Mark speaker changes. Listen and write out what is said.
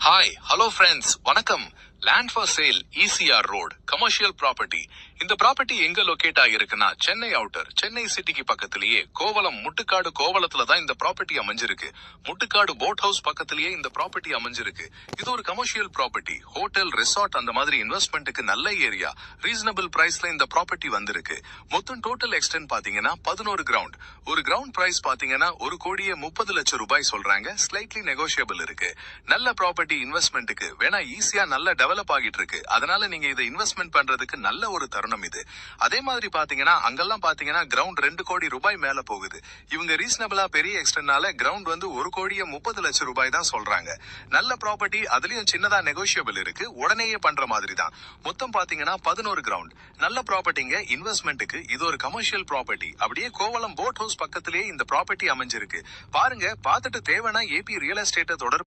Speaker 1: Hi hello friends வணக்கம். Land for sale ECR road commercial property. இந்த property எங்க locate ஆகிருக்குன்னா Chennai outer, Chennai சிட்டிக்கு பக்கத்திலேயே கோவளம் முட்டுக்காடு கோவளத்துல தான் இந்த ப்ராப்பர்ட்டி அமைஞ்சிருக்கு. முட்டுக்காடு போட் ஹவுஸ் பக்கத்திலேயே இந்த ப்ராப்பர்ட்டி அமைஞ்சிருக்கு. இது ஒரு கமர்ஷியல் ப்ராப்பர்ட்டி, ஹோட்டல் ரிசார்ட் அந்த மாதிரி இன்வெஸ்ட்மெண்ட்டுக்கு நல்ல ஏரியா, ரீசனபிள் பிரைஸ்ல இந்த ப்ராப்பர்ட்டி வந்திருக்கு. மொத்தம் டோட்டல் எக்ஸ்டென்ட் பாத்தீங்கன்னா 11 கிரவுண்ட். ஒரு கிரவுண்ட் பிரைஸ் பாத்தீங்கன்னா 1,30,00,000 ரூபாய் சொல்றாங்க. ஸ்லைட்லி நெகோஷியபிள் இருக்கு. நல்ல ப்ராப்பர்ட்டி இன்வெஸ்ட்மெண்ட்டுக்கு வேணா ஈஸியா நல்ல டெவலப் ஆகிட்டு இருக்கு. அதனால நீங்க இதை இன்வெஸ்ட்மெண்ட் பண்றதுக்கு நல்ல ஒரு தருணம் இது. அதே மாதிரி பாத்தீங்கன்னா அங்கெல்லாம் பாத்தீங்கன்னா கிரவுண்ட் 2 கோடி ரூபாய் மேல போகுது. இவங்க ரீசனபிளா பெரிய எக்ஸ்டென்ட்னால கிரவுண்ட் வந்து 1,30,00,000 ரூபாய் தான் சொல்றாங்க. நல்ல ப்ராப்பர்ட்டி, அதுலயும் சின்னதா நெகோஷியபிள் இருக்கு. உடனேயே பண்ற மாதிரி தான். மொத்தம் பாத்தீங்கன்னா 11 கிரவுண்ட். நல்ல ப்ராப்பர்ட்டிங்க. இன்வெஸ்ட்மெண்ட்டுக்கு இது ஒரு கமர்ஷியல் ப்ராப்பர்ட்டி. அப்படியே கோவளம் போட் ஹவுஸ் பக்கத்திலேயே இந்த ப்ராப்பர்ட்டி அமைஞ்சிருக்கு. பாருங்க, பார்த்துட்டு தேவைன்னா AP ரியல் எஸ்டேட்டை தொடர்பு